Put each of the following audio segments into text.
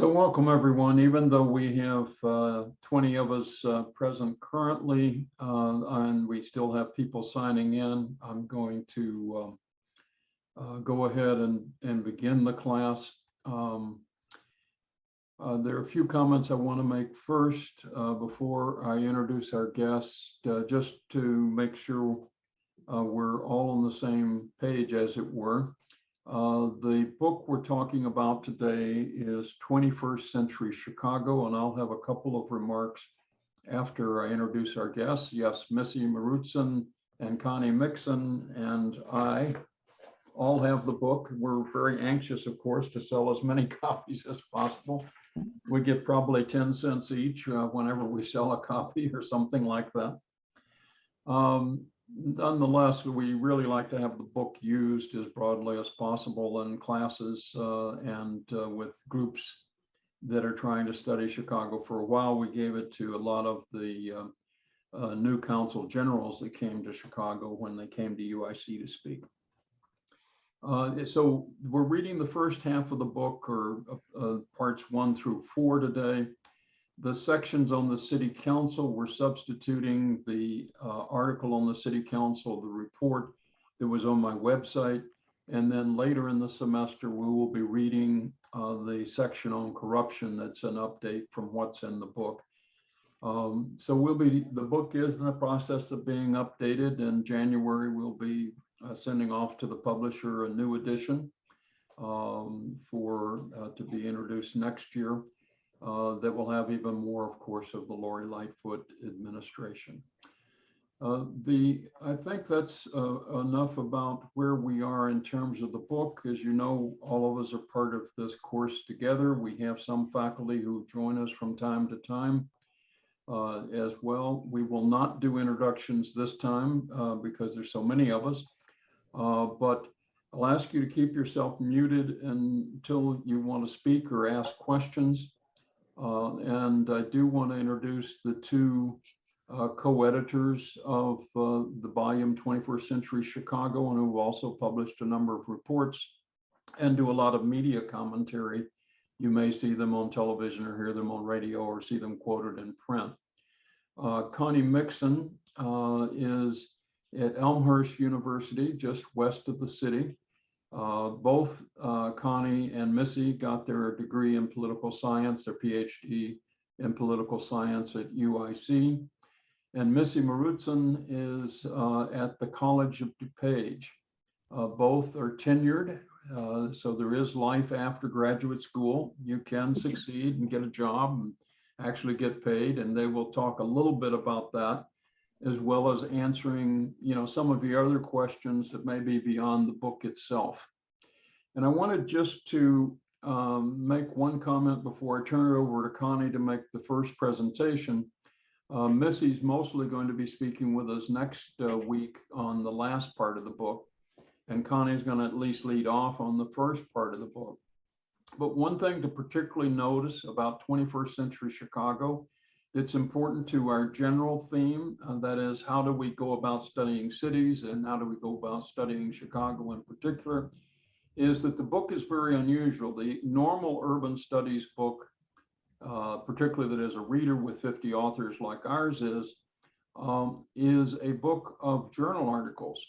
So welcome everyone, even though we have 20 of us present currently and we still have people signing in, I'm going to go ahead and begin the class. There are a few comments I want to make first before I introduce our guest, just to make sure we're all on the same page, as it were. The book we're talking about today is 21st Century Chicago, and I'll have a couple of remarks after I introduce our guests. Yes, Missy Marutson and Connie Mixon and I all have the book. We're very anxious, of course, to sell as many copies as possible. We get probably 10 cents each whenever we sell a copy or something like that. Nonetheless, we really like to have the book used as broadly as possible in classes and with groups that are trying to study Chicago. For a while, we gave it to a lot of the new consul generals that came to Chicago when they came to UIC to speak. So we're reading the first half of the book, or parts 1 through 4 today. The sections on the city council, we're substituting the article on the city council, the report that was on my website. And then later in the semester, we will be reading the section on corruption that's an update from what's in the book. So the book is in the process of being updated. In January, we'll be sending off to the publisher a new edition to be introduced next year. That will have even more, of course, of the Lori Lightfoot administration. I think that's enough about where we are in terms of the book. As you know, all of us are part of this course together. We have some faculty who join us from time to time as well. We will not do introductions this time because there's so many of us, but I'll ask you to keep yourself muted until you want to speak or ask questions. And I do want to introduce the two co-editors of the volume 21st Century Chicago, and who also published a number of reports and do a lot of media commentary. You may see them on television or hear them on radio or see them quoted in print. Connie Mixon is at Elmhurst University, just west of the city. Both Connie and Missy got their degree in political science, their PhD in political science at UIC. And Missy Marutson is at the College of DuPage. Both are tenured, so there is life after graduate school. You can succeed and get a job and actually get paid, and they will talk a little bit about that, as well as answering, some of the other questions that may be beyond the book itself. And I wanted just to make one comment before I turn it over to Connie to make the first presentation. Missy's mostly going to be speaking with us next week on the last part of the book, and Connie's going to at least lead off on the first part of the book. But one thing to particularly notice about 21st Century Chicago that's important to our general theme, that is, how do we go about studying cities and how do we go about studying Chicago in particular, is that the book is very unusual. The normal urban studies book, particularly that is a reader with 50 authors like ours is a book of journal articles.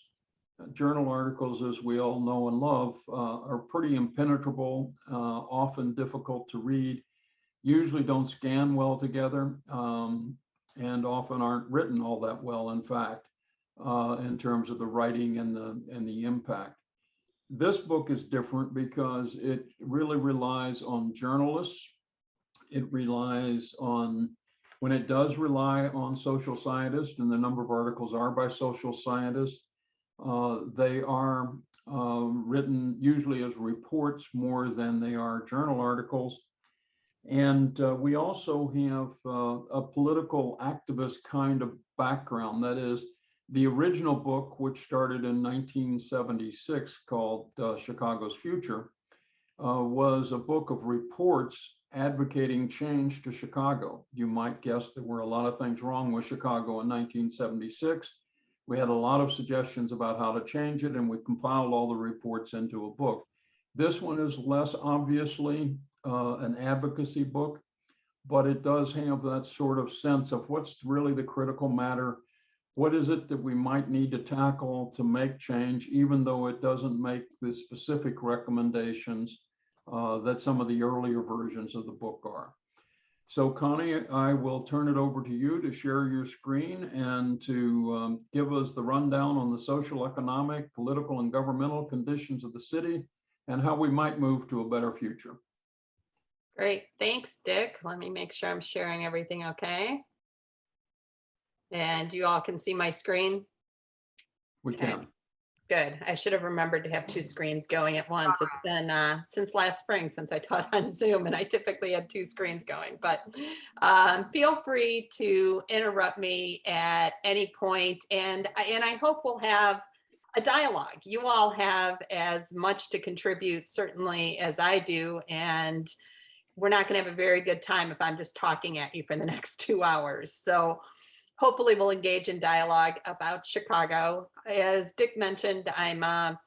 Journal articles, as we all know and love, are pretty impenetrable, often difficult to read, usually don't scan well together, and often aren't written all that well, in fact, in terms of the writing and the impact. This book is different because it really relies on journalists. It relies on, when it does rely on social scientists, and the number of articles are by social scientists, they are written usually as reports more than they are journal articles. And we also have a political activist kind of background. That is, the original book, which started in 1976, called Chicago's Future, was a book of reports advocating change to Chicago. You might guess there were a lot of things wrong with Chicago in 1976. We had a lot of suggestions about how to change it, and we compiled all the reports into a book. This one is less obviously an advocacy book, but it does have that sort of sense of what's really the critical matter. What is it that we might need to tackle to make change, even though it doesn't make the specific recommendations that some of the earlier versions of the book are. So Connie, I will turn it over to you to share your screen and to give us the rundown on the social, economic, political, and governmental conditions of the city and how we might move to a better future. Great, thanks, Dick. Let me make sure I'm sharing everything okay. And you all can see my screen? We Okay. can. Good. I should have remembered to have two screens going at once. It's been since last spring since I taught on Zoom, and I typically had two screens going. But feel free to interrupt me at any point, and I hope we'll have a dialogue. You all have as much to contribute, certainly, as I do, and we're not going to have a very good time if I'm just talking at you for the next 2 hours. So hopefully we'll engage in dialogue about Chicago. As Dick mentioned, I'm a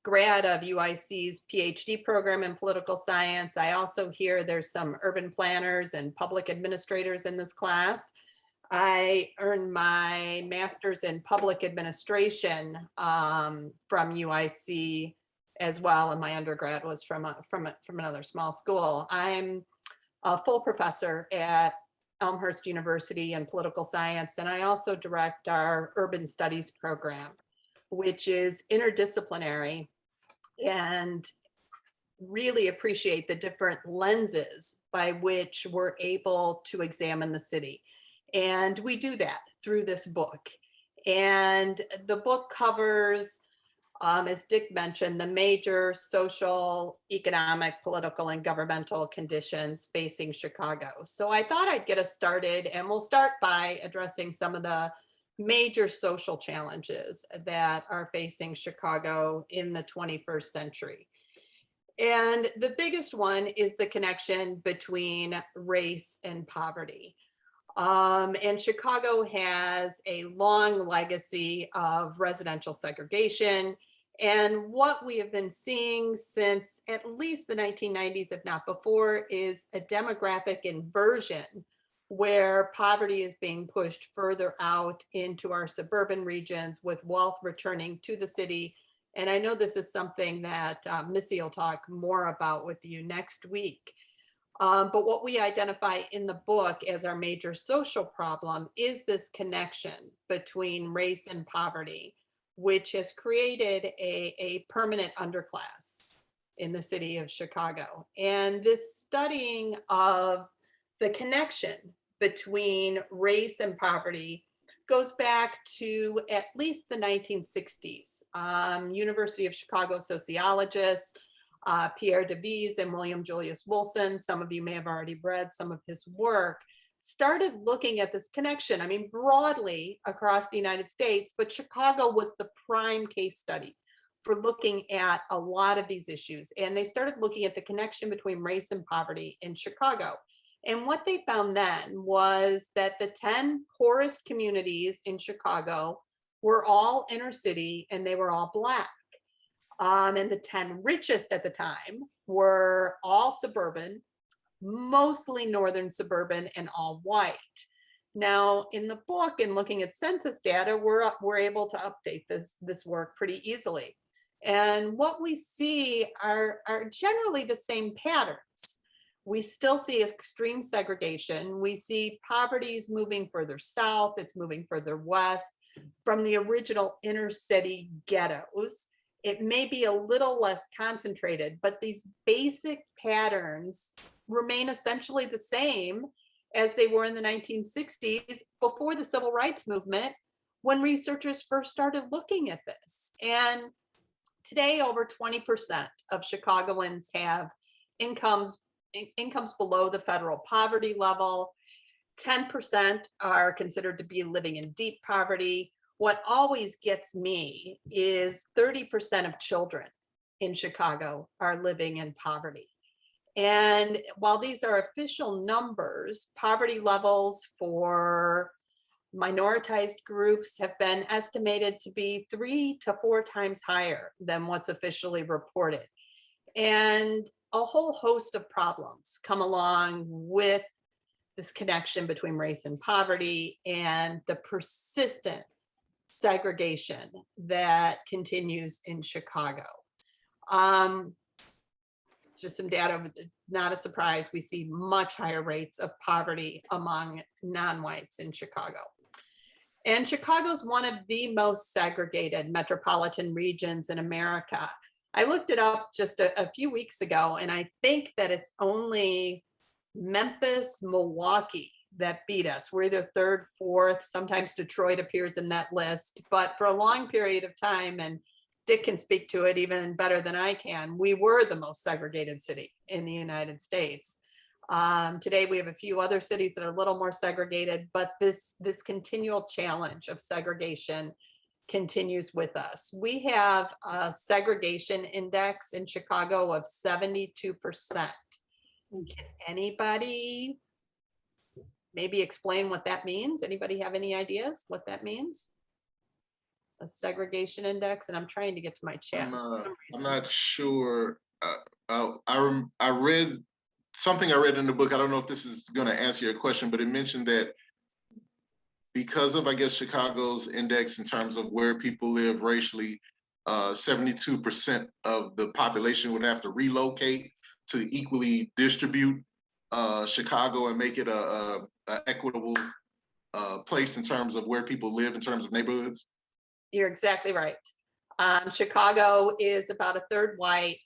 grad of UIC's PhD program in political science. I also hear there's some urban planners and public administrators in this class. I earned my master's in public administration from UIC as well, and my undergrad was from another small school. I'm a full professor at Elmhurst University in political science, and I also direct our urban studies program, which is interdisciplinary, and really appreciate the different lenses by which we're able to examine the city. And we do that through this book. And the book covers, as Dick mentioned, the major social, economic, political, and governmental conditions facing Chicago. So I thought I'd get us started, and we'll start by addressing some of the major social challenges that are facing Chicago in the 21st century. And the biggest one is the connection between race and poverty. And Chicago has a long legacy of residential segregation. And what we have been seeing since at least the 1990s, if not before, is a demographic inversion where poverty is being pushed further out into our suburban regions with wealth returning to the city. And I know this is something that Missy will talk more about with you next week. But what we identify in the book as our major social problem is this connection between race and poverty, which has created a permanent underclass in the city of Chicago. And this studying of the connection between race and poverty goes back to at least the 1960s. University of Chicago sociologists, Pierre Davies and William Julius Wilson, some of you may have already read some of his work, started looking at this connection, I mean, broadly across the United States, but Chicago was the prime case study for looking at a lot of these issues. And they started looking at the connection between race and poverty in Chicago. And what they found then was that the 10 poorest communities in Chicago were all inner city and they were all Black. And the 10 richest at the time were all suburban, mostly northern suburban, and all white. Now, in the book and looking at census data, we're able to update this work pretty easily. And what we see are generally the same patterns. We still see extreme segregation. We see poverty's moving further south, it's moving further west from the original inner city ghettos. It may be a little less concentrated, but these basic patterns remain essentially the same as they were in the 1960s before the civil rights movement, when researchers first started looking at this. And today, over 20% of Chicagoans have incomes below the federal poverty level. 10% are considered to be living in deep poverty. What always gets me is 30% of children in Chicago are living in poverty. And while these are official numbers, poverty levels for minoritized groups have been estimated to be 3 to 4 times higher than what's officially reported. And a whole host of problems come along with this connection between race and poverty and the persistent segregation that continues in Chicago. Just some data, not a surprise, we see much higher rates of poverty among non-whites in Chicago. And Chicago's one of the most segregated metropolitan regions in America. I looked it up just a few weeks ago, and I think that it's only Memphis, Milwaukee that beat us. We're either third, fourth, sometimes Detroit appears in that list, but for a long period of time, and Dick can speak to it even better than I can, we were the most segregated city in the United States. Today, we have a few other cities that are a little more segregated, but this continual challenge of segregation continues with us. We have a segregation index in Chicago of 72%. Can anybody maybe explain what that means? Anybody have any ideas what that means? A segregation index, and I'm trying to get to my chat. I'm not sure. I read something I read in the book. I don't know if this is going to answer your question, but it mentioned that because of, I guess, Chicago's index in terms of where people live racially, 72% of the population would have to relocate to equally distribute Chicago and make it a equitable place in terms of where people live in terms of neighborhoods. You're exactly right. Chicago is about a third white,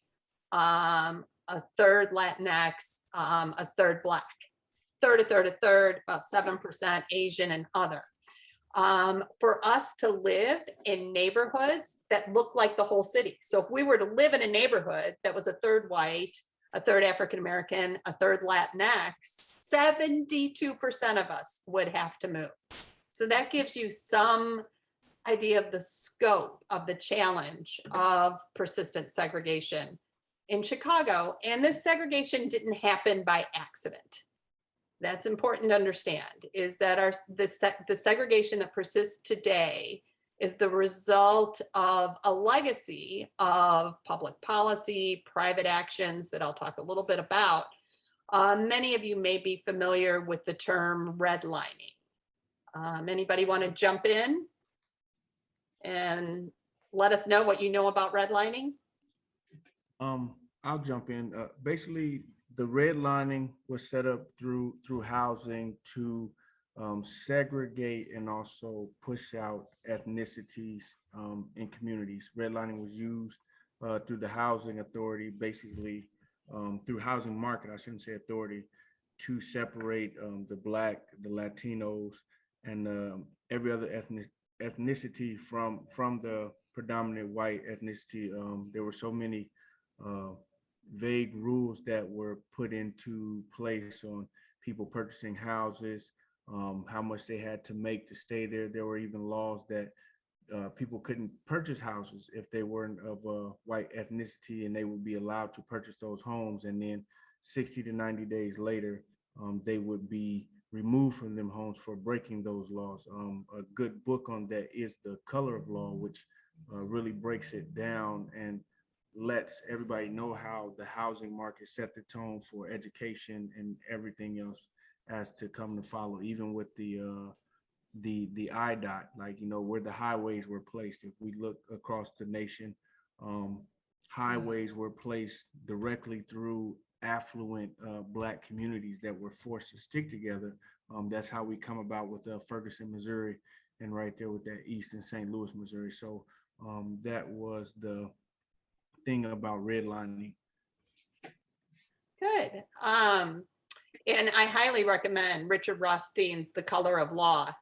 a third Latinx, a third Black, a third, about 7% Asian and other. For us to live in neighborhoods that look like the whole city. So if we were to live in a neighborhood that was a third white, a third African-American, a third Latinx, 72% of us would have to move. So that gives you some idea of the scope of the challenge of persistent segregation in Chicago. And this segregation didn't happen by accident. That's important to understand, is that the segregation that persists today is the result of a legacy of public policy, private actions that I'll talk a little bit about. Many of you may be familiar with the term redlining. Anybody want to jump in and let us know what you know about redlining? I'll jump in. Basically, the redlining was set up through housing to segregate and also push out ethnicities in communities. Redlining was used through the housing authority, basically through housing market, I shouldn't say authority, to separate the Black, the Latinos, and every other ethnicity from the predominant white ethnicity. There were so many vague rules that were put into place on people purchasing houses, how much they had to make to stay there. There were even laws that people couldn't purchase houses if they weren't of a white ethnicity, and they would be allowed to purchase those homes. And then 60 to 90 days later, they would be removed from them homes for breaking those laws. A good book on that is The Color of Law, which really breaks it down and lets everybody know how the housing market set the tone for education and everything else as to come to follow, even with the IDOT, like, you know, where the highways were placed. If we look across the nation, highways were placed directly through affluent Black communities that were forced to stick together. That's how we come about with Ferguson, Missouri, and right there with that East in St. Louis, Missouri. So that was the thing about redlining. Good. And I highly recommend Richard Rothstein's The Color of Law,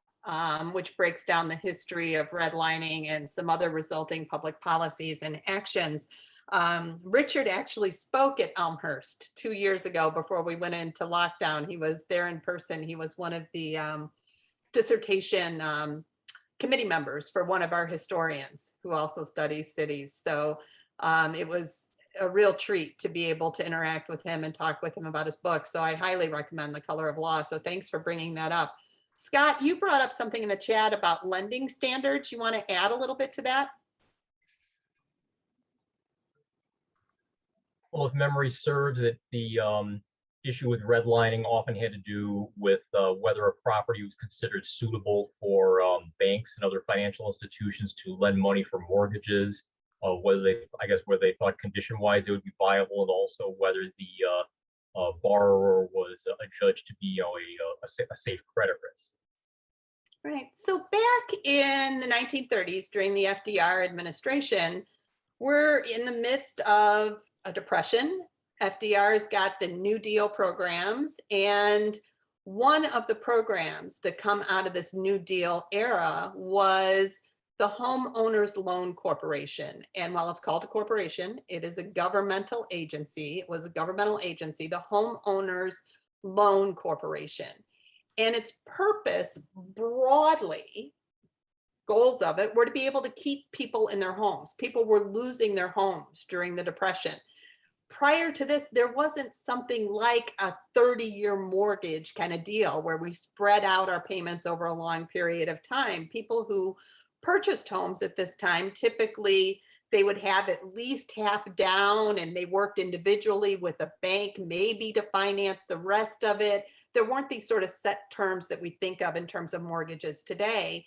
which breaks down the history of redlining and some other resulting public policies and actions. Richard actually spoke at Elmhurst 2 years ago before we went into lockdown. He was there in person. He was one of the dissertation committee members for one of our historians who also studies cities. So it was a real treat to be able to interact with him and talk with him about his book. So I highly recommend The Color of Law. So thanks for bringing that up. Scott, you brought up something in the chat about lending standards. You want to add a little bit to that? Well, if memory serves, the issue with redlining often had to do with whether a property was considered suitable for banks and other financial institutions to lend money for mortgages, whether they thought condition-wise it would be viable, and also whether the borrower was adjudged to be a safe credit risk. Right. So back in the 1930s, during the FDR administration, we're in the midst of a depression. FDR's got the New Deal programs, and one of the programs to come out of this New Deal era was the Homeowners Loan Corporation. And while it's called a corporation, it is a governmental agency. It was a governmental agency, the Homeowners Loan Corporation. And its purpose broadly, goals of it, were to be able to keep people in their homes. People were losing their homes during the Depression. Prior to this, there wasn't something like a 30-year mortgage kind of deal where we spread out our payments over a long period of time. People who purchased homes at this time, typically they would have at least half down, and they worked individually with a bank, maybe to finance the rest of it. There weren't these sort of set terms that we think of in terms of mortgages today.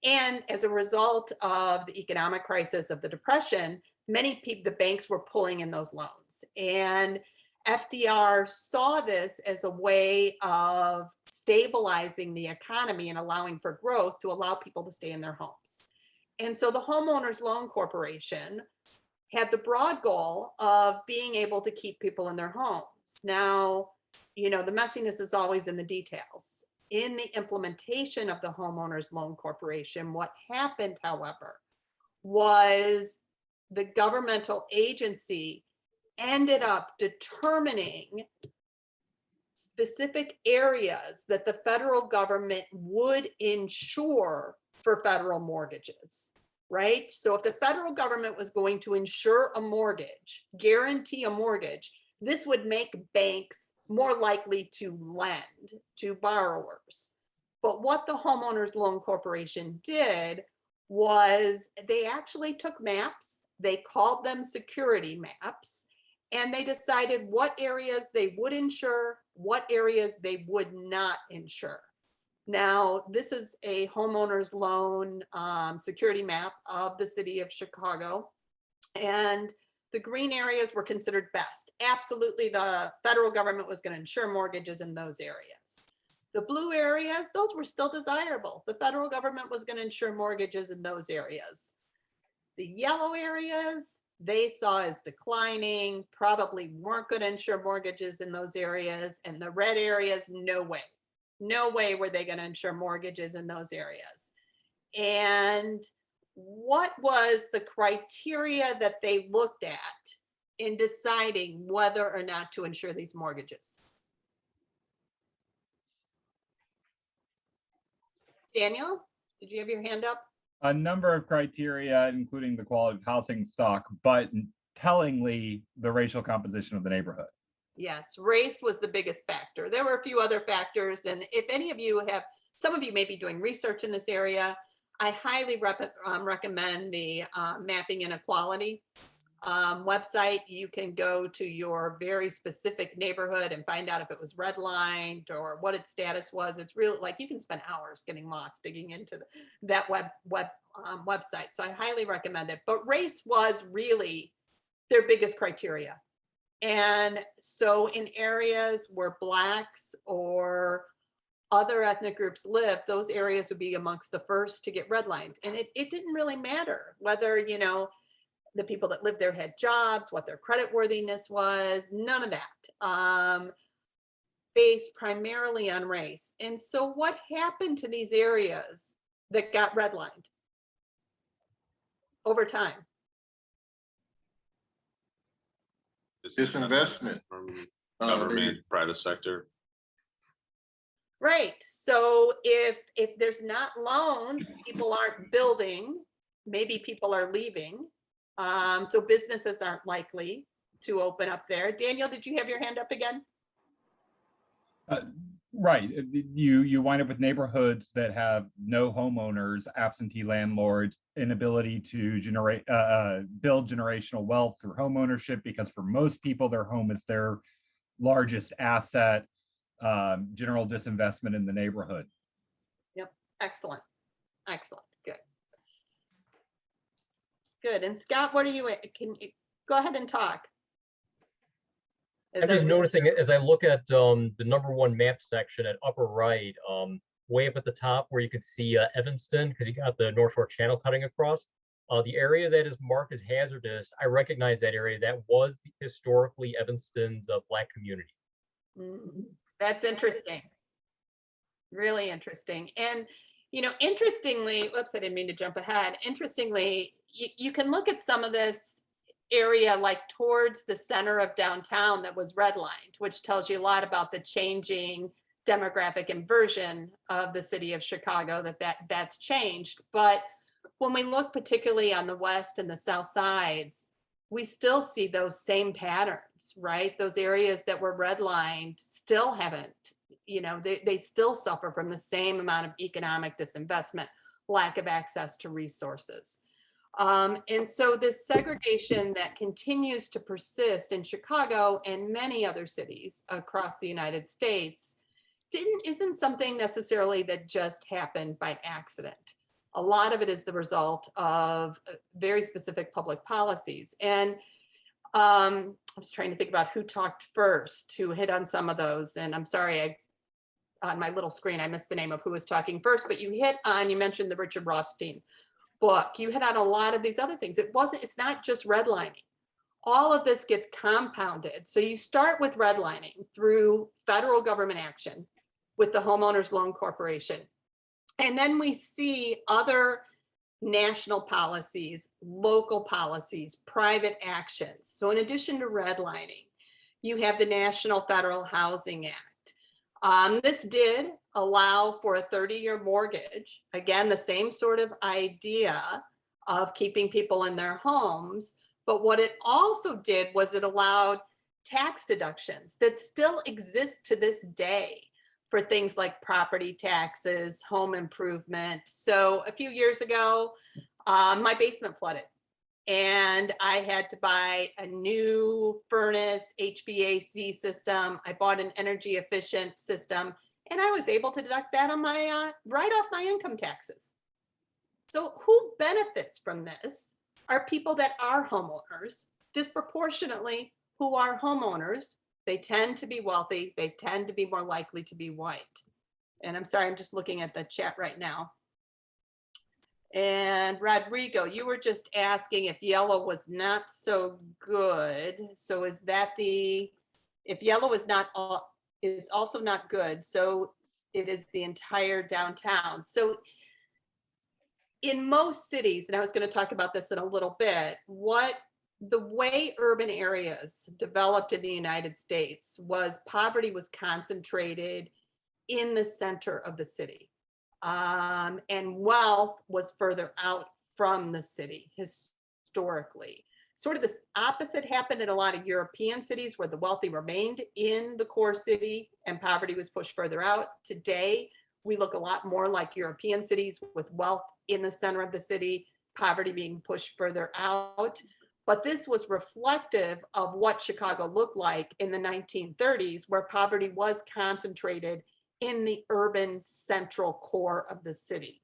And as a result of the economic crisis of the Depression, many people, the banks were pulling in those loans. And FDR saw this as a way of stabilizing the economy and allowing for growth to allow people to stay in their homes. And so the Homeowners Loan Corporation had the broad goal of being able to keep people in their homes. Now, you know, the messiness is always in the details. In the implementation of the Homeowners Loan Corporation, what happened, however, was the governmental agency ended up determining specific areas that the federal government would insure for federal mortgages, right? So if the federal government was going to insure a mortgage, guarantee a mortgage, this would make banks more likely to lend to borrowers. But what the Homeowners Loan Corporation did was they actually took maps, they called them security maps, and they decided what areas they would insure, what areas they would not insure. Now, this is a homeowners loan security map of the city of Chicago, and the green areas were considered best. Absolutely, the federal government was going to insure mortgages in those areas. The blue areas, those were still desirable. The federal government was going to insure mortgages in those areas. The yellow areas, they saw as declining, probably weren't going to insure mortgages in those areas. And the red areas, no way. No way were they going to insure mortgages in those areas. And what was the criteria that they looked at in deciding whether or not to insure these mortgages? Daniel, did you have your hand up? A number of criteria, including the quality of housing stock, but tellingly the racial composition of the neighborhood. Yes, race was the biggest factor. There were a few other factors. And if any of you have, some of you may be doing research in this area, I highly recommend the Mapping Inequality website. You can go to your very specific neighborhood and find out if it was redlined or what its status was. It's really like you can spend hours getting lost digging into that website. So I highly recommend it. But race was really their biggest criteria. And so in areas where Blacks or other ethnic groups live, those areas would be amongst the first to get redlined. And it didn't really matter whether, you know, the people that lived there had jobs, what their credit worthiness was, none of that, based primarily on race. And so what happened to these areas that got redlined over time? Disinvestment from government, private sector. Right. So if there's not loans, people aren't building, maybe people are leaving. So businesses aren't likely to open up there. Daniel, did you have your hand up again? Right. You wind up with neighborhoods that have no homeowners, absentee landlords, inability to build generational wealth through home ownership, because for most people, their home is their largest asset, general disinvestment in the neighborhood. Yep, excellent, excellent, good. Good, and Scott, what are you, can you go ahead and talk? I'm just noticing as I look at the #1 map section at upper right, way up at the top where you can see Evanston, because you got the North Shore Channel cutting across. The area that is marked as hazardous, I recognize that area. That was historically Evanston's Black community. That's interesting. Really interesting. And, you know, interestingly, whoops, I didn't mean to jump ahead. Interestingly, you can look at some of this area like towards the center of downtown that was redlined, which tells you a lot about the changing demographic inversion of the city of Chicago, that's changed. But when we look particularly on the west and the south sides, we still see those same patterns, right? Those areas that were redlined still haven't, you know, they still suffer from the same amount of economic disinvestment, lack of access to resources. And so this segregation that continues to persist in Chicago and many other cities across the United States isn't something necessarily that just happened by accident. A lot of it is the result of very specific public policies. And I was trying to think about who talked first, who hit on some of those. And I'm sorry, on my little screen, I missed the name of who was talking first, but you mentioned the Richard Rothstein book. You hit on a lot of these other things. It's not just redlining. All of this gets compounded. So you start with redlining through federal government action with the Homeowners Loan Corporation. And then we see other national policies, local policies, private actions. So in addition to redlining, you have the National Federal Housing Act. This did allow for a 30-year mortgage. Again, the same sort of idea of keeping people in their homes. But what it also did was it allowed tax deductions that still exist to this day for things like property taxes, home improvement. So a few years ago, my basement flooded and I had to buy a new furnace, HVAC system. I bought an energy efficient system and I was able to deduct that on my right off my income taxes. So who benefits from this are people that are homeowners, disproportionately who are homeowners. They tend to be wealthy. They tend to be more likely to be white. And I'm sorry, I'm just looking at the chat right now. And Rodrigo, you were just asking if yellow was not so good. So is that if yellow is also not good, so it is the entire downtown. So in most cities, and I was going to talk about this in a little bit, the way urban areas developed in the United States was poverty was concentrated in the center of the city. And wealth was further out from the city historically. Sort of the opposite happened in a lot of European cities where the wealthy remained in the core city and poverty was pushed further out. Today, we look a lot more like European cities with wealth in the center of the city, poverty being pushed further out. But this was reflective of what Chicago looked like in the 1930s, where poverty was concentrated in the urban central core of the city.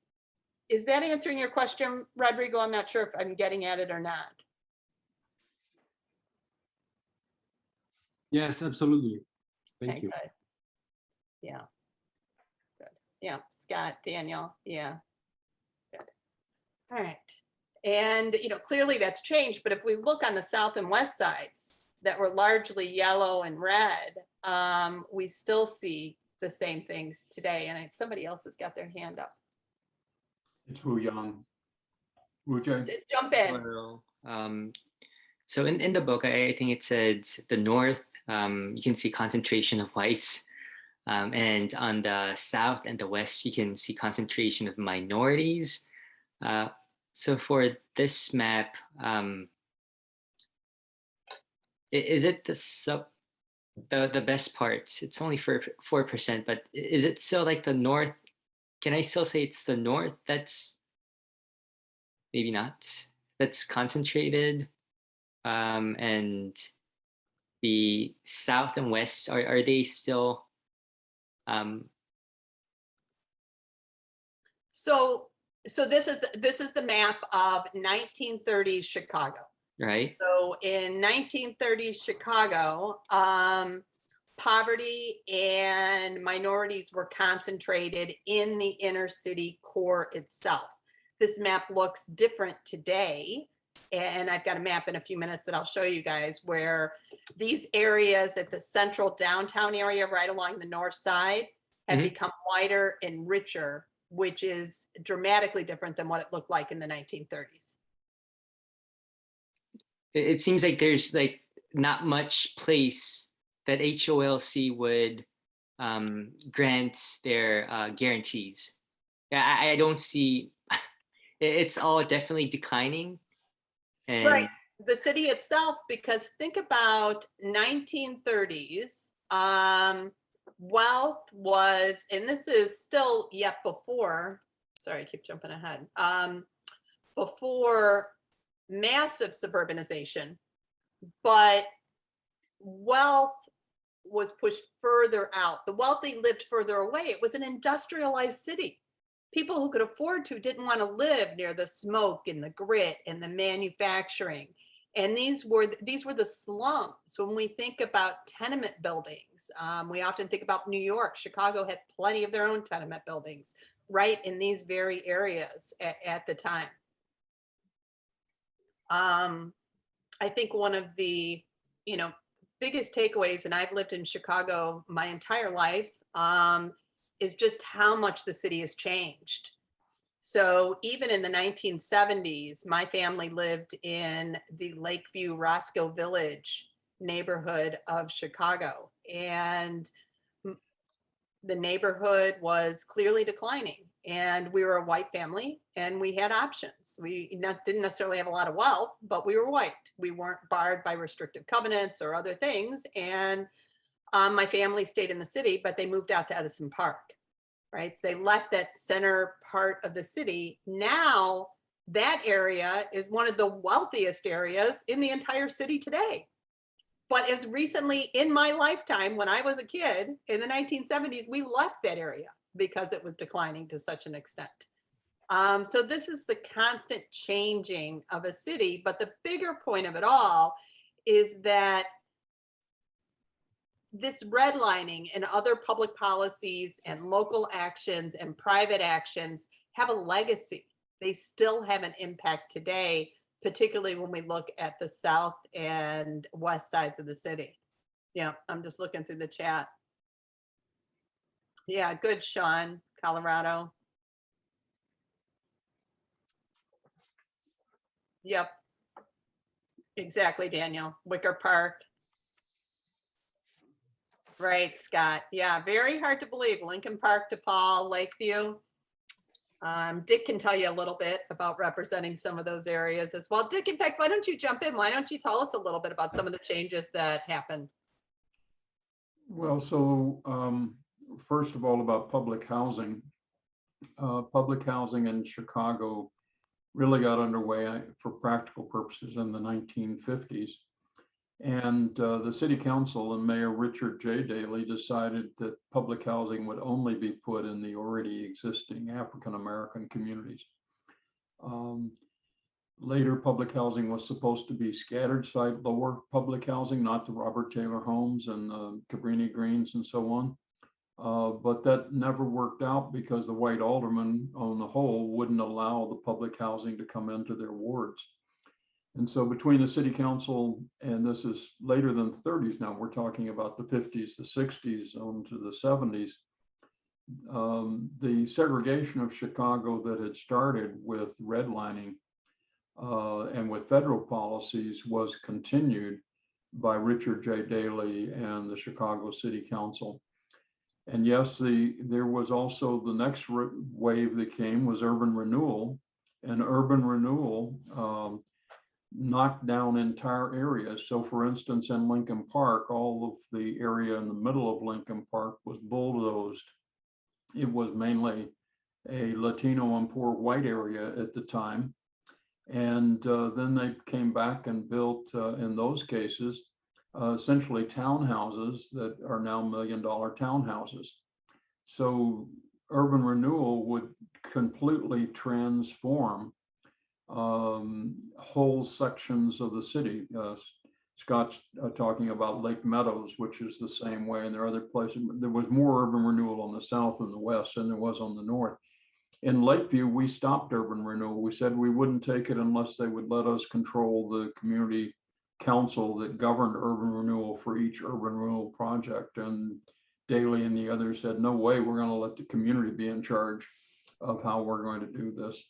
Is that answering your question, Rodrigo? I'm not sure if I'm getting at it or not. Yes, absolutely. Thank you. Good. Yeah. Good. Yeah, Scott, Daniel. Yeah. Good. All right. And, you know, clearly that's changed, but if we look on the south and west sides that were largely yellow and red, we still see the same things today. And somebody else has got their hand up. It's Wu Yang. Wu Jay. Jump in. Well, so in the book, I think it said the north, you can see concentration of whites. And on the south and the west, you can see concentration of minorities. So for this map, is it the best parts. It's only for 4%, but is it still like the north? Can I still say it's the north? That's maybe not. That's concentrated. And the south and west, are they still um So this is the map of 1930s Chicago. right? So in 1930s Chicago, poverty and minorities were concentrated in the inner city core itself. This map looks different today. And I've got a map in a few minutes that I'll show you guys, where these areas at the central downtown area right along the north side have Mhm. become whiter and richer, which is dramatically different than what it looked like in the 1930s. It seems like there's like not much place that HOLC would grant their guarantees. Yeah, I don't see. It's all definitely declining, and Right. The city itself, because think about 1930s, wealth was, and this is still yet before, sorry, I keep jumping ahead, before massive suburbanization, but wealth was pushed further out. The wealthy lived further away. It was an industrialized city. People who could afford to didn't want to live near the smoke and the grit and the manufacturing. And these were the slums. When we think about tenement buildings, we often think about New York. Chicago had plenty of their own tenement buildings right in these very areas at the time. I think one of the, biggest takeaways, and I've lived in Chicago my entire life, is just how much the city has changed. So even in the 1970s, my family lived in the Lakeview Roscoe Village neighborhood of Chicago, and the neighborhood was clearly declining. And we were a white family and we had options. We didn't necessarily have a lot of wealth, but we were white. We weren't barred by restrictive covenants or other things. And my family stayed in the city, but they moved out to Edison Park, right? So they left that center part of the city. Now that area is one of the wealthiest areas in the entire city today. But as recently in my lifetime, when I was a kid in the 1970s, we left that area because it was declining to such an extent. So this is the constant changing of a city. But the bigger point of it all is that this redlining and other public policies and local actions and private actions have a legacy. They still have an impact today, particularly when we look at the south and west sides of the city. Yeah, I'm just looking through the chat. Yeah, good, Sean, Colorado. Yep. Exactly, Daniel. Wicker Park. Right, Scott. Yeah, very hard to believe. Lincoln Park, DePaul, Lakeview. Dick can tell you a little bit about representing some of those areas as well. Dick, in fact, why don't you jump in? Why don't you tell us a little bit about some of the changes that happened? Well, so first of all, about public housing. Public housing in Chicago really got underway for practical purposes in the 1950s. And the city council and Mayor Richard J. Daley decided that public housing would only be put in the already existing African-American communities. Later, public housing was supposed to be scattered site lower public housing, not the Robert Taylor homes and Cabrini Greens and so on. But that never worked out because the white aldermen on the whole wouldn't allow the public housing to come into their wards. And so between the city council, and this is later than the 30s now, we're talking about the 50s, the 60s, on to the 70s, the segregation of Chicago that had started with redlining and with federal policies was continued by Richard J. Daley and the Chicago City Council. And yes, there was also the next wave that came was urban renewal, and urban renewal knocked down entire areas. So for instance, in Lincoln Park, all of the area in the middle of Lincoln Park was bulldozed. It was mainly a Latino and poor white area at the time. And then they came back and built, in those cases, essentially townhouses that are now $1 million townhouses. So urban renewal would completely transform whole sections of the city. Scott's talking about Lake Meadows, which is the same way, and there are other places. There was more urban renewal on the south and the west than there was on the north. In Lakeview, we stopped urban renewal. We said we wouldn't take it unless they would let us control the community council that governed urban renewal for each urban renewal project. And Daley and the others said, no way, we're going to let the community be in charge of how we're going to do this.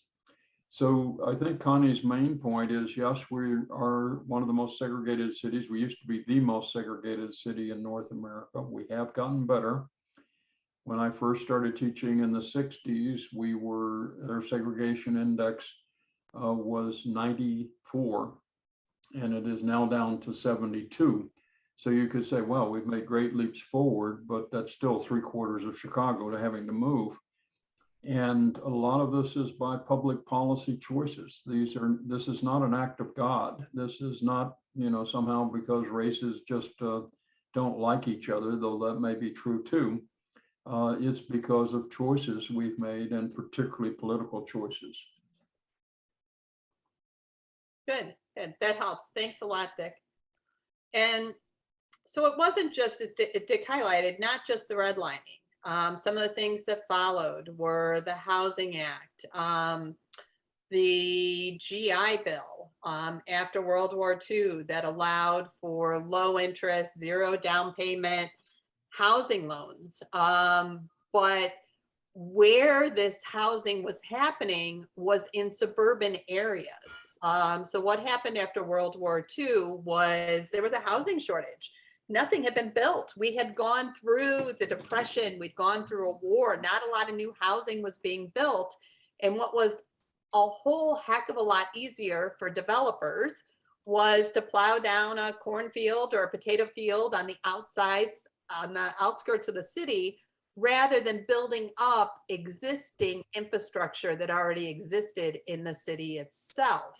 So I think Connie's main point is, yes, we are one of the most segregated cities. We used to be the most segregated city in North America. We have gotten better. When I first started teaching in the 60s, our segregation index was 94, and it is now down to 72. So you could say, well, we've made great leaps forward, but that's still 3/4 of Chicago to having to move. And a lot of this is by public policy choices. This is not an act of God. This is not, somehow because races just don't like each other, though that may be true too. It's because of choices we've made, and particularly political choices. Good. That helps. Thanks a lot, Dick. And so it wasn't just, as Dick highlighted, not just the redlining. Some of the things that followed were the Housing Act, the GI Bill after World War II that allowed for low interest, zero down payment housing loans. But where this housing was happening was in suburban areas. So what happened after World War II was there was a housing shortage. Nothing had been built. We had gone through the Depression. We'd gone through a war. Not a lot of new housing was being built. And what was a whole heck of a lot easier for developers was to plow down a cornfield or a potato field on the outsides, on the outskirts of the city, rather than building up existing infrastructure that already existed in the city itself.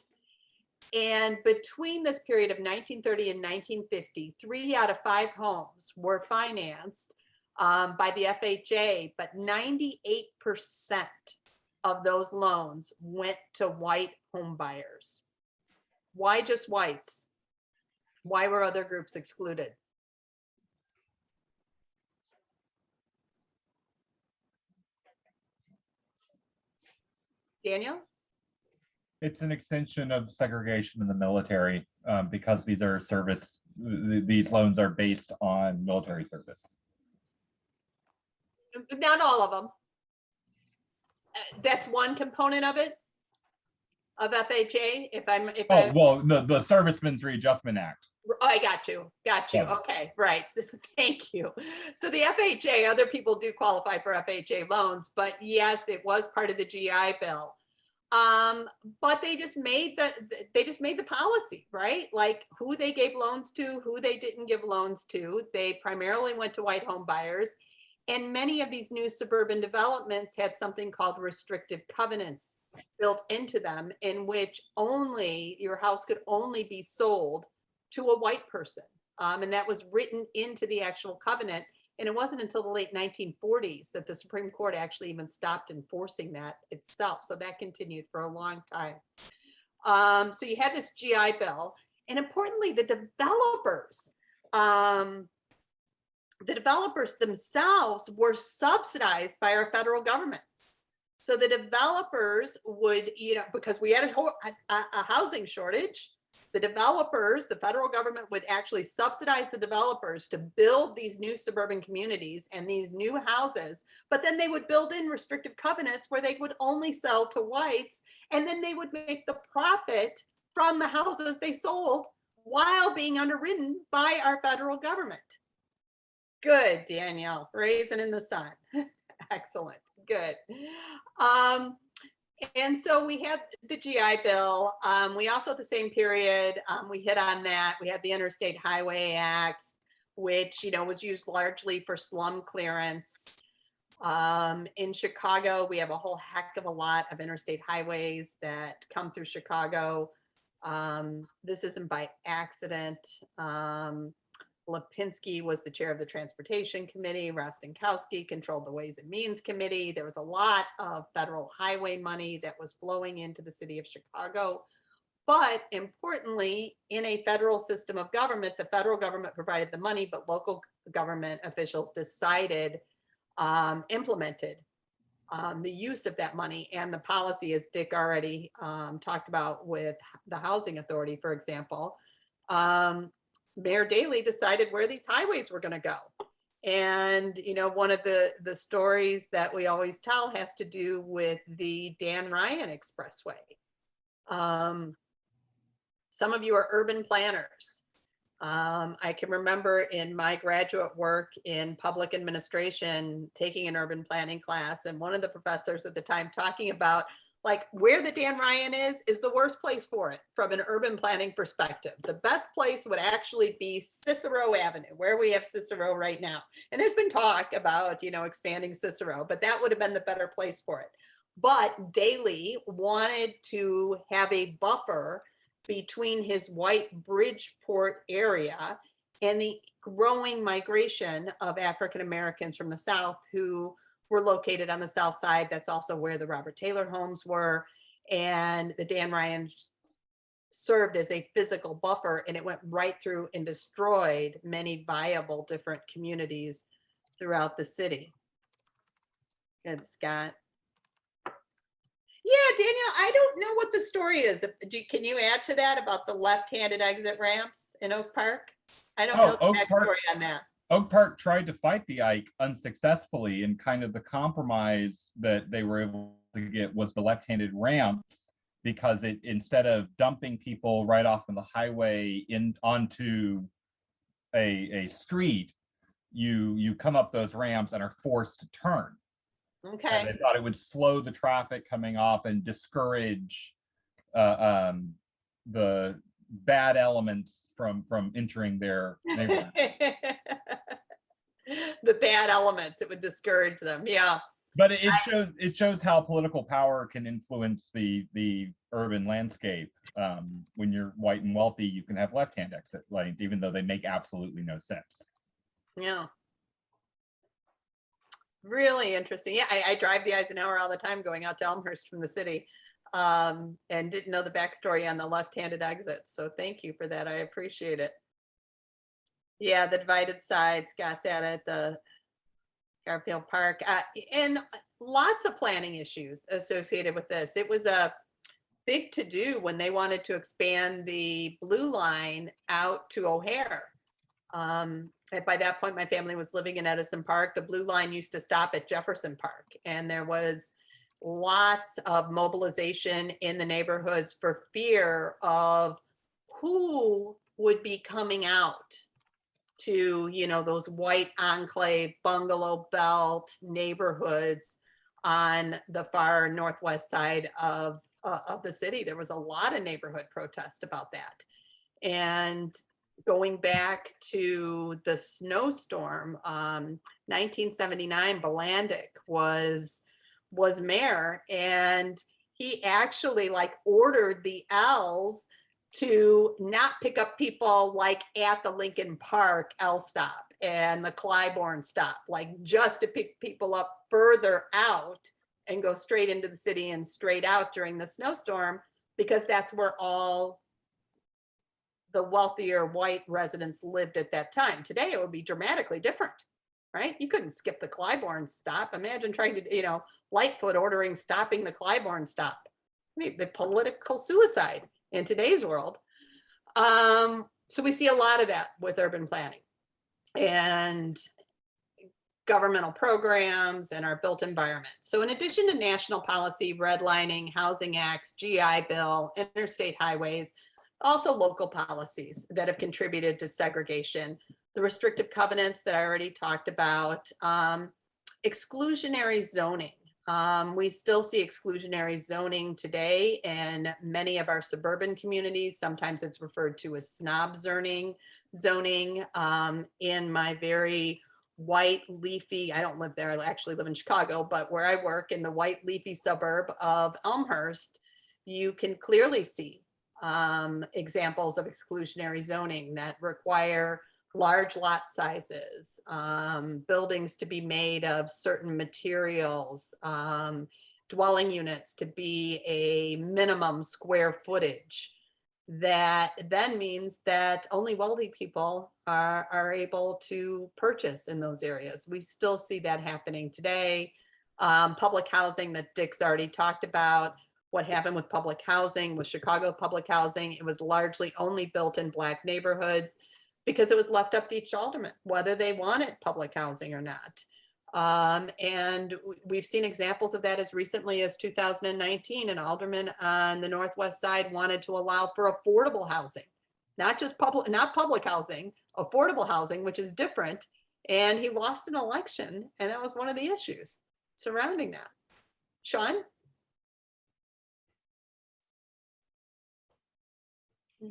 And between this period of 1930 and 1950, 3 out of 5 homes were financed by the FHA, but 98% of those loans went to white home buyers. Why just whites? Why were other groups excluded? Daniel? It's an extension of segregation in the military because these loans are based on military service. Not all of them. That's one component of it, of FHA. The Servicemen's Readjustment Act. I got you. Yeah. Okay, right. Thank you. So the FHA, other people do qualify for FHA loans, but yes, it was part of the GI Bill. But they just made the policy, right? Like who they gave loans to, who they didn't give loans to. They primarily went to white home buyers. And many of these new suburban developments had something called restrictive covenants built into them, in which your house could only be sold to a white person. And that was written into the actual covenant. And it wasn't until the late 1940s that the Supreme Court actually even stopped enforcing that itself. So that continued for a long time. So you had this GI Bill, and importantly, the developers themselves were subsidized by our federal government. So the developers would, because we had a housing shortage, the federal government would actually subsidize the developers to build these new suburban communities and these new houses, but then they would build in restrictive covenants where they would only sell to whites, and then they would make the profit from the houses they sold while being underwritten by our federal government. Good, Danielle, raisin in the sun. Excellent, good. And so we had the GI Bill. We also, at the same period, we hit on that. We had the Interstate Highway Act, which, was used largely for slum clearance. In Chicago, we have a whole heck of a lot of interstate highways that come through Chicago. This isn't by accident. Lipinski was the chair of the Transportation Committee. Rostenkowski controlled the Ways and Means Committee. There was a lot of federal highway money that was flowing into the city of Chicago. But importantly, in a federal system of government, the federal government provided the money, but local government officials decided, implemented the use of that money and the policy, as Dick already talked about with the Housing Authority, for example. Mayor Daley decided where these highways were going to go. And, one of the stories that we always tell has to do with the Dan Ryan Expressway. Some of you are urban planners. I can remember in my graduate work in public administration, taking an urban planning class, and one of the professors at the time talking about like where the Dan Ryan is the worst place for it from an urban planning perspective. The best place would actually be Cicero Avenue, where we have Cicero right now. And there's been talk about, expanding Cicero, but that would have been the better place for it. But Daley wanted to have a buffer between his White Bridgeport area and the growing migration of African Americans from the South who were located on the South Side. That's also where the Robert Taylor homes were. And the Dan Ryan served as a physical buffer, and it went right through and destroyed many viable different communities throughout the city. Good, Scott. Yeah, Daniel, I don't know what the story is. Can you add to that about the left-handed exit ramps in Oak Park? I don't know the Oak Park, backstory on that. Oak Park tried to fight the Ike unsuccessfully, and kind of the compromise that they were able to get was the left-handed ramps, because it, instead of dumping people right off on the highway onto a street, you come up those ramps and are forced to turn. Okay. And they thought it would slow the traffic coming off and discourage the bad elements from entering their neighborhood. The bad elements, it would discourage them. Yeah. But it shows how political power can influence the urban landscape. When you're white and wealthy, you can have left-hand exit lanes, even though they make absolutely no sense. Yeah. Really interesting. Yeah, I drive the Eisenhower all the time going out to Elmhurst from the city, and didn't know the backstory on the left-handed exits. So thank you for that. I appreciate it. Yeah, the divided side, Scott's at it, the Garfield Park, and lots of planning issues associated with this. It was a big to-do when they wanted to expand the Blue Line out to O'Hare. And by that point, my family was living in Edison Park. The Blue Line used to stop at Jefferson Park, and there was lots of mobilization in the neighborhoods for fear of who would be coming out to, those white enclave bungalow belt neighborhoods on the far northwest side of the city. There was a lot of neighborhood protest about that. And going back to the snowstorm, 1979, Bilandic was mayor, and he actually ordered the L's to not pick up people at the Lincoln Park L stop and the Clybourne stop, just to pick people up further out and go straight into the city and straight out during the snowstorm, because that's where all the wealthier white residents lived at that time. Today, it would be dramatically different, right? You couldn't skip the Clybourne stop. Imagine trying to, Lightfoot ordering stopping the Clybourne stop. I mean, the political suicide in today's world. So we see a lot of that with urban planning and governmental programs and our built environment. So in addition to national policy, redlining, housing acts, GI Bill, interstate highways, also local policies that have contributed to segregation, the restrictive covenants that I already talked about, exclusionary zoning We still see exclusionary zoning today in many of our suburban communities. Sometimes it's referred to as snob zoning. In my very white leafy, I don't live there, I actually live in Chicago, but where I work in the white leafy suburb of Elmhurst, you can clearly see examples of exclusionary zoning that require large lot sizes, buildings to be made of certain materials, dwelling units to be a minimum square footage. That then means that only wealthy people are able to purchase in those areas. We still see that happening today. Public housing that Dick's already talked about. What happened with public housing, with Chicago public housing, it was largely only built in Black neighborhoods because it was left up to each alderman whether they wanted public housing or not. And we've seen examples of that as recently as 2019. An alderman on the Northwest side wanted to allow for affordable housing, not public housing, affordable housing, which is different. And he lost an election, and that was one of the issues surrounding that. Sean?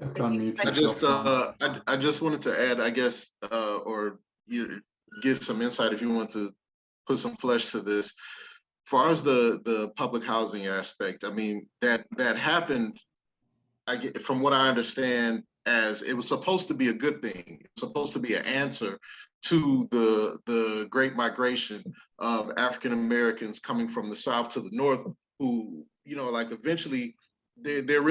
I just wanted to add, I guess, or give some insight if you want to put some flesh to this. As far as the public housing aspect, I mean, that happened, from what I understand, as it was supposed to be a good thing. It was supposed to be an answer to the great migration of African Americans coming from the South to the North, who, like eventually there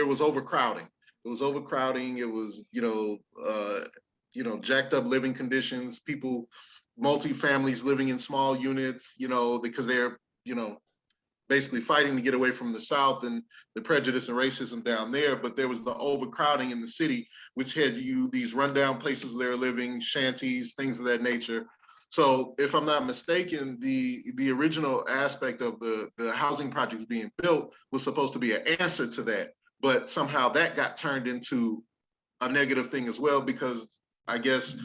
was overcrowding. It was overcrowding. It was, jacked up living conditions, people, multi-families living in small units, because they're, basically fighting to get away from the South and the prejudice and racism down there. But there was the overcrowding in the city, which had these rundown places where they're living, shanties, things of that nature. So if I'm not mistaken, the original aspect of the housing projects being built was supposed to be an answer to that. But somehow that got turned into a negative thing as well, because I guess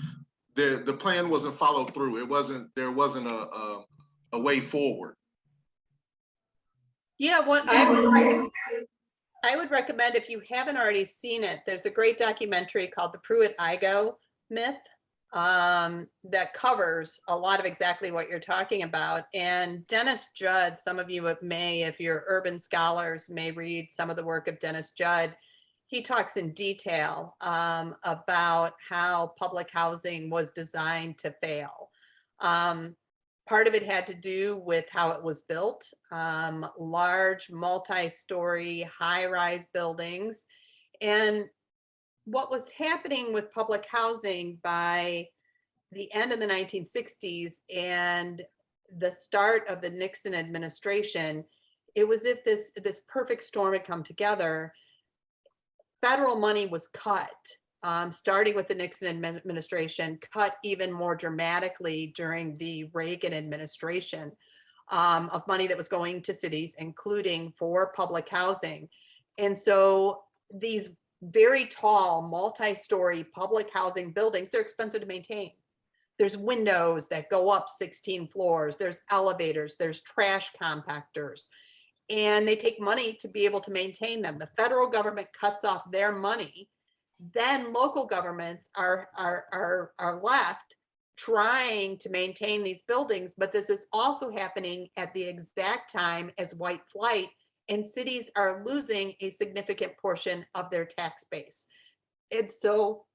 the plan wasn't followed through. There wasn't a way forward. Yeah, I would recommend, if you haven't already seen it, there's a great documentary called The Pruitt-Igoe Myth that covers a lot of exactly what you're talking about. And Dennis Judd, some of you may, if you're urban scholars, may read some of the work of Dennis Judd. He talks in detail about how public housing was designed to fail. Part of it had to do with how it was built, large multi-story high-rise buildings. And what was happening with public housing by the end of the 1960s and the start of the Nixon administration, it was as if this perfect storm had come together. Federal money was cut, starting with the Nixon administration, cut even more dramatically during the Reagan administration, of money that was going to cities, including for public housing. And so these very tall, multi-story public housing buildings, they're expensive to maintain. There's windows that go up 16 floors, there's elevators, there's trash compactors, and they take money to be able to maintain them. The federal government cuts off their money. Then local governments are left trying to maintain these buildings, but this is also happening at the exact time as white flight, and cities are losing a significant portion of their tax base. And so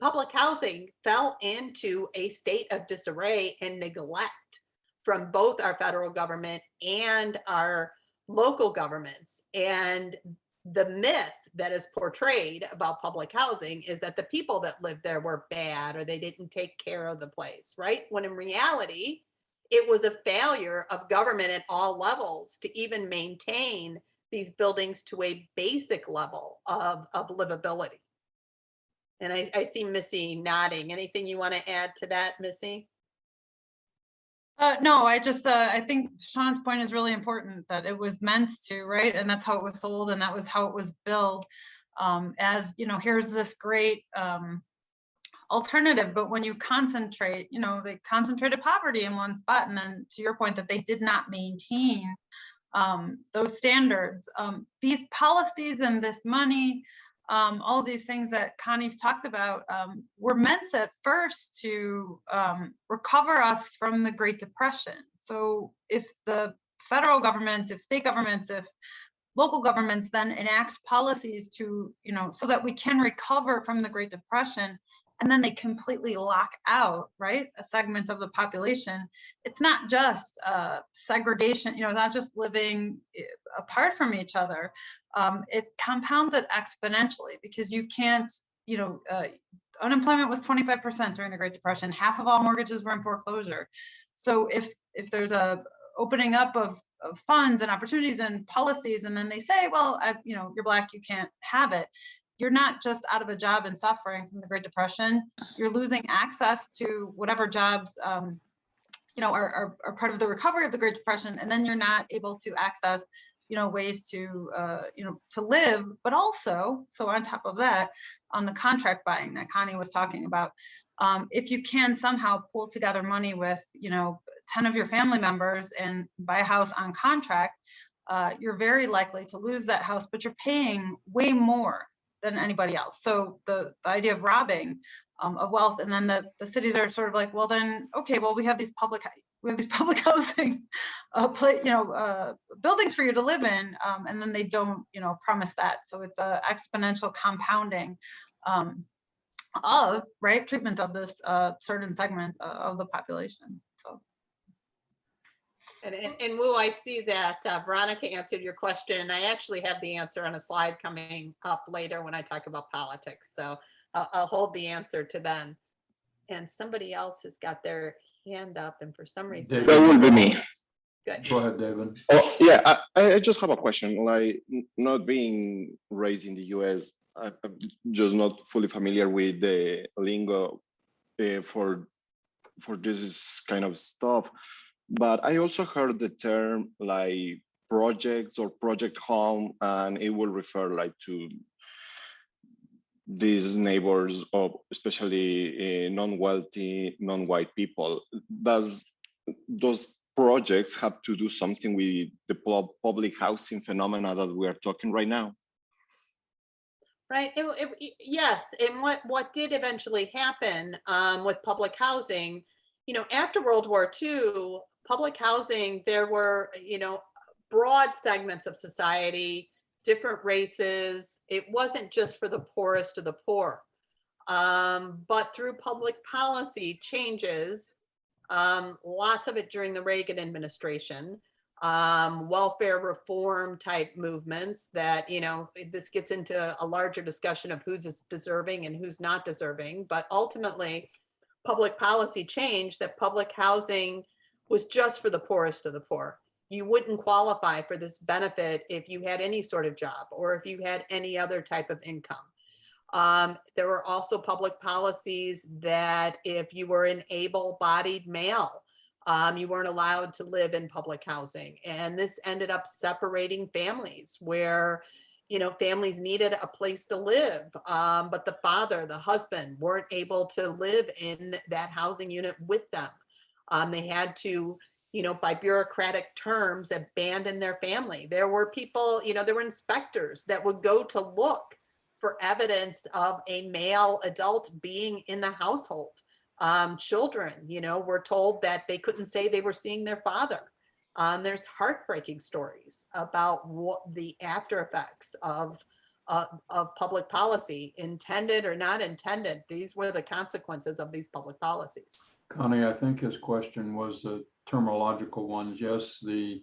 public housing fell into a state of disarray and neglect from both our federal government and our local governments. And the myth that is portrayed about public housing is that the people that lived there were bad or they didn't take care of the place, right? When in reality, it was a failure of government at all levels to even maintain these buildings to a basic level of livability. And I see Missy nodding. Anything you want to add to that, Missy? No, I think Sean's point is really important, that it was meant to, right? And that's how it was sold, and that was how it was billed. As here's this great alternative, but when you concentrate, you know, they concentrated poverty in one spot, and then to your point that they did not maintain those standards. These policies and this money, all of these things that Connie's talked about, were meant at first to recover us from the Great Depression. So if the federal government, if state governments, if local governments then enact policies to, you know, so that we can recover from the Great Depression, and then they completely lock out, right, a segment of the population, it's not just segregation, you know, not just living apart from each other. It compounds it exponentially, because you can't, you know, unemployment was 25% during the Great Depression. Half of all mortgages were in foreclosure. So if there's a opening up of funds and opportunities and policies, and then they say, well, you know, you're Black, you can't have it. You're not just out of a job and suffering from the Great Depression, you're losing access to whatever jobs, you know, are part of the recovery of the Great Depression. And then you're not able to access, you know, ways to, you know, to live, but also, so on top of that, on the contract buying that Connie was talking about, if you can somehow pull together money with, you know, 10 of your family members and buy a house on contract, you're very likely to lose that house, but you're paying way more than anybody else. So the idea of robbing of wealth, and then the cities are sort of like, well then, okay, well we have these public housing, buildings for you to live in, and then they don't, you know, promise that. So it's a exponential compounding of, right, treatment of this certain segment of the population. So. And Wu, I see that Veronica answered your question, and I actually have the answer on a slide coming up later when I talk about politics. So I'll hold the answer to then. And somebody else has got their hand up, and for some reason. David. That will be me. Good. Go ahead, David. Oh, yeah, I just have a question. Like, not being raised in the US, I'm just not fully familiar with the lingo for this kind of stuff. But I also heard the term like projects or project home, and it will refer like to these neighbors of especially non-wealthy, non-white people. Does those projects have to do something with the public housing phenomena that we are talking right now? Right. Yes. And what did eventually happen with public housing, you know, after World War II, public housing, there were, you know, broad segments of society, different races. It wasn't just for the poorest of the poor. But through public policy changes, lots of it during the Reagan administration, welfare reform type movements that, you know, this gets into a larger discussion of who's deserving and who's not deserving. But ultimately, public policy changed that public housing was just for the poorest of the poor. You wouldn't qualify for this benefit if you had any sort of job or if you had any other type of income. There were also public policies that if you were an able-bodied male, you weren't allowed to live in public housing. And this ended up separating families where, you know, families needed a place to live, but the father, the husband weren't able to live in that housing unit with them. They had to, you know, by bureaucratic terms, abandon their family. There were people, you know, there were inspectors that would go to look for evidence of a male adult being in the household. Children, you know, were told that they couldn't say they were seeing their father. There's heartbreaking stories about what the after effects of public policy, intended or not intended. These were the consequences of these public policies. Connie, I think his question was the terminological ones. Yes, they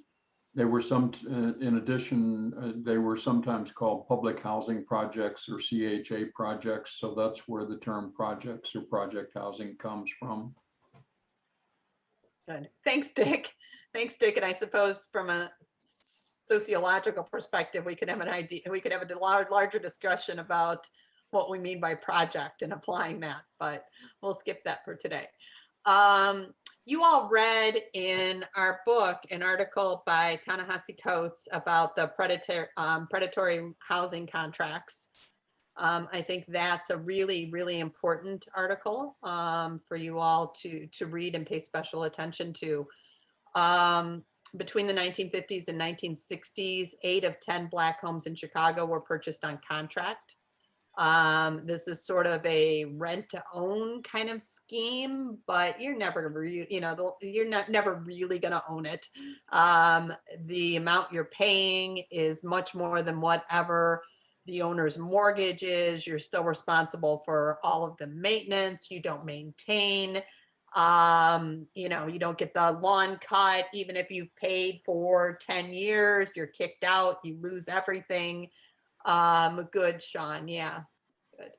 were in addition, they were sometimes called public housing projects or CHA projects. So that's where the term projects or project housing comes from. Good. Thanks, Dick. Thanks, Dick. And I suppose from a sociological perspective, we could have an idea, we could have a larger discussion about what we mean by project and applying that, but we'll skip that for today. You all read in our book an article by Ta-Nehisi Coates about the predatory housing contracts. I think that's a really, really important article for you all to read and pay special attention to. Between the 1950s and 1960s, 8 of 10 Black homes in Chicago were purchased on contract. This is sort of a rent to own kind of scheme, but you're never really, you're never really going to own it. The amount you're paying is much more than whatever the owner's mortgage is. You're still responsible for all of the maintenance. You don't maintain. You don't get the lawn cut. Even if you've paid for 10 years, you're kicked out, you lose everything. Good, Sean. Yeah, good.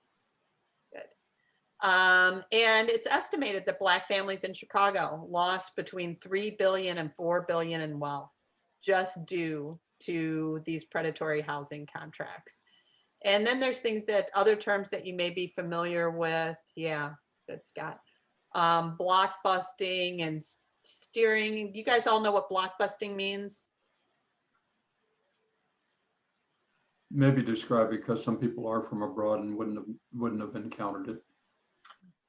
And it's estimated that Black families in Chicago lost between 3 billion and 4 billion in wealth just due to these predatory housing contracts. And then there's other terms that you may be familiar with. Yeah, good, Scott. Blockbusting and steering. You guys all know what blockbusting means? Maybe describe it, because some people are from abroad and wouldn't have encountered it.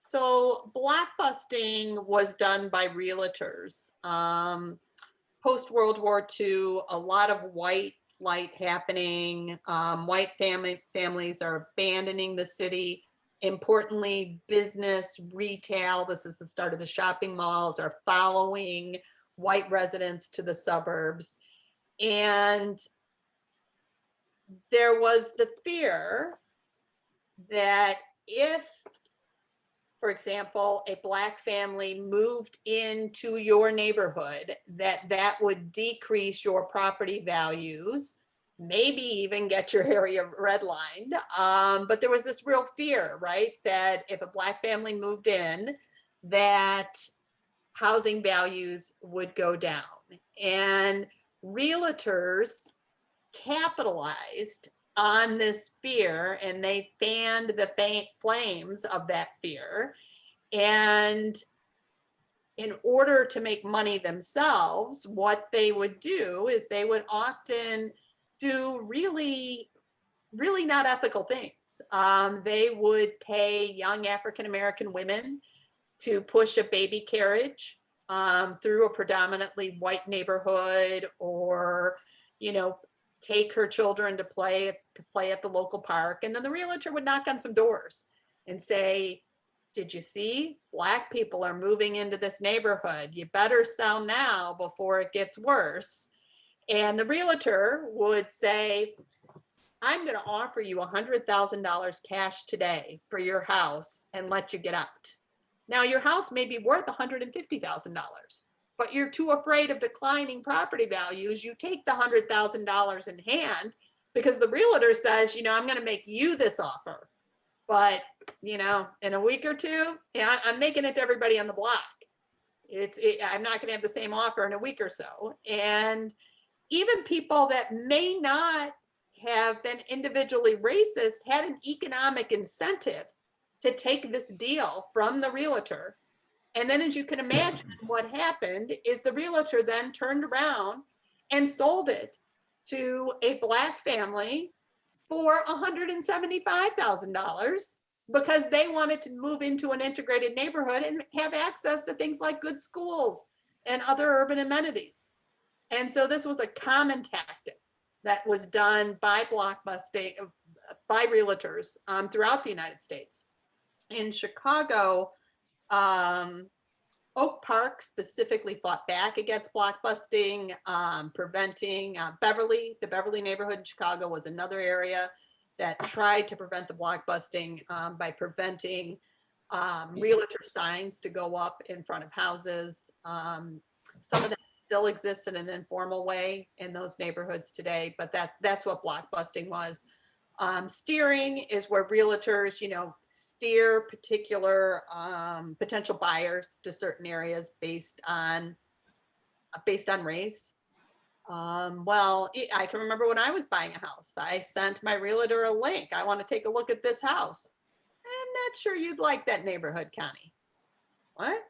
So blockbusting was done by realtors. Post World War II, a lot of white flight happening. White families are abandoning the city. Importantly, business, retail, this is the start of the shopping malls, are following white residents to the suburbs. And there was the fear that if, for example, a Black family moved into your neighborhood, that would decrease your property values, maybe even get your area redlined. But there was this real fear, right? That if a Black family moved in, that housing values would go down. And realtors capitalized on this fear, and they fanned the flames of that fear. And in order to make money themselves, what they would do is they would often do really, really not ethical things. They would pay young African-American women to push a baby carriage through a predominantly white neighborhood, or, take her children to play at the local park. And then the realtor would knock on some doors and say, did you see? Black people are moving into this neighborhood. You better sell now before it gets worse. And the realtor would say, I'm going to offer you $100,000 cash today for your house and let you get out. Now, your house may be worth $150,000, but you're too afraid of declining property values. You take the $100,000 in hand because the realtor says, I'm going to make you this offer. But, in a week or two, I'm making it to everybody on the block. I'm not going to have the same offer in a week or so. And even people that may not have been individually racist had an economic incentive to take this deal from the realtor. And then, as you can imagine, what happened is the realtor then turned around and sold it to a Black family for $175,000 because they wanted to move into an integrated neighborhood and have access to things like good schools and other urban amenities. And so this was a common tactic that was done by blockbusting, by realtors throughout the United States. In Chicago, Oak Park specifically fought back against blockbusting, preventing the Beverly neighborhood in Chicago was another area that tried to prevent the blockbusting by preventing realtor signs to go up in front of houses. Some of that still exists in an informal way in those neighborhoods today, but that's what blockbusting was. Steering is where realtors, steer particular potential buyers to certain areas based on race. I can remember when I was buying a house, I sent my realtor a link. I want to take a look at this house. I'm not sure you'd like that neighborhood, Connie. What?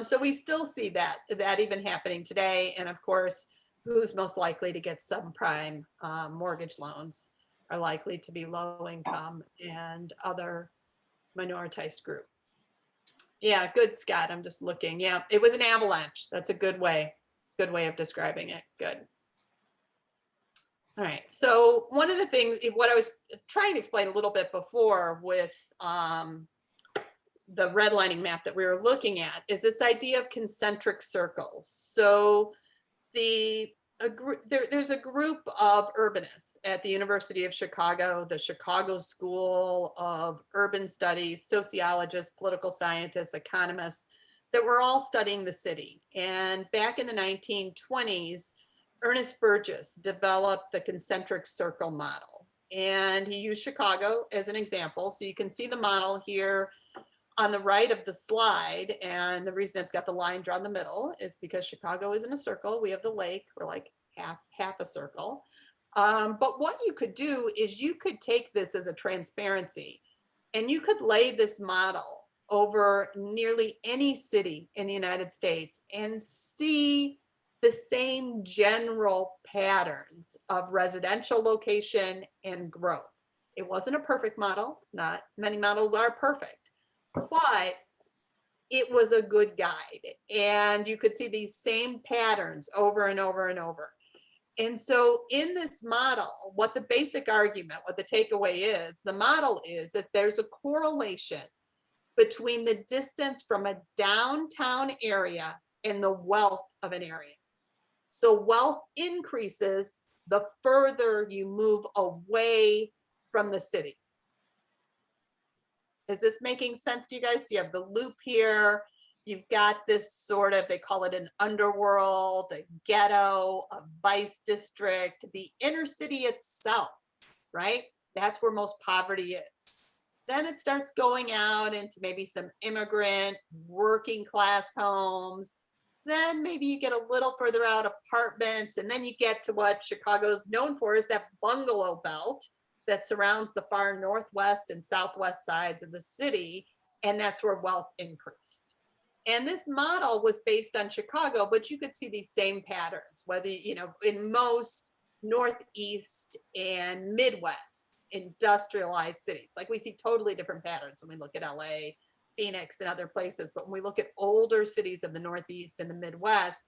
So we still see that even happening today. And of course, who's most likely to get subprime mortgage loans are likely to be low income and other minoritized group. Yeah, good, Scott. I'm just looking. Yeah, it was an avalanche. That's a good way of describing it. Good. All right. So one of the things, what I was trying to explain a little bit before with the redlining map that we were looking at is this idea of concentric circles. So there's a group of urbanists at the University of Chicago, the Chicago School of Urban Studies, sociologists, political scientists, economists, that were all studying the city. And back in the 1920s, Ernest Burgess developed the concentric circle model. And he used Chicago as an example. So you can see the model here on the right of the slide. And the reason it's got the line drawn in the middle is because Chicago isn't a circle. We have the lake. We're like half a circle. But what you could do is you could take this as a transparency and you could lay this model over nearly any city in the United States and see the same general patterns of residential location and growth. It wasn't a perfect model. Not many models are perfect, but it was a good guide. And you could see these same patterns over and over and over. And so in this model, what the basic argument, what the takeaway is, the model is that there's a correlation between the distance from a downtown area and the wealth of an area. So wealth increases the further you move away from the city. Is this making sense to you guys? So you have the loop here. You've got this sort of, they call it an underworld, a ghetto, a vice district, the inner city itself, right? That's where most poverty is. Then it starts going out into maybe some immigrant, working class homes. Then maybe you get a little further out, apartments, and then you get to what Chicago's known for is that bungalow belt that surrounds the far northwest and southwest sides of the city, and that's where wealth increased. And this model was based on Chicago, but you could see these same patterns, whether, you know, in most Northeast and Midwest industrialized cities. Like we see totally different patterns when we look at LA, Phoenix, and other places. But when we look at older cities of the Northeast and the Midwest,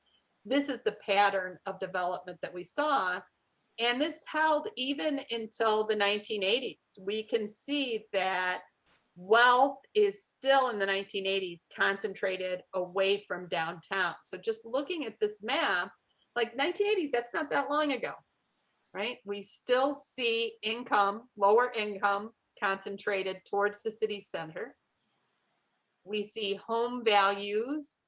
this is the pattern of development that we saw. And this held even until the 1980s. We can see that wealth is still in the 1980s concentrated away from downtown. So just looking at this map, like 1980s, that's not that long ago, right? We still see income, lower income concentrated towards the city center. We see home values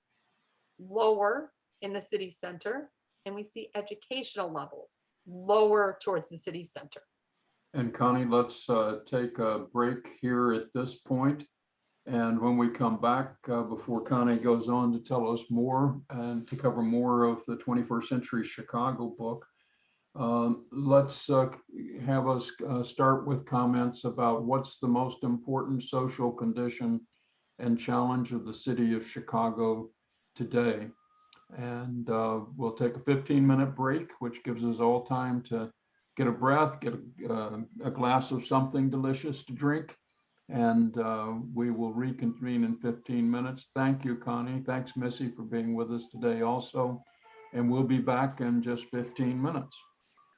lower in the city center, and we see educational levels lower towards the city center. And Connie, let's take a break here at this point. And when we come back, before Connie goes on to tell us more and to cover more of the 21st Century Chicago book, let's have us start with comments about what's the most important social condition and challenge of the city of Chicago today. And we'll take a 15-minute break, which gives us all time to get a breath, get a glass of something delicious to drink, and we will reconvene in 15 minutes. Thank you, Connie. Thanks, Missy, for being with us today also. And we'll be back in just 15 minutes.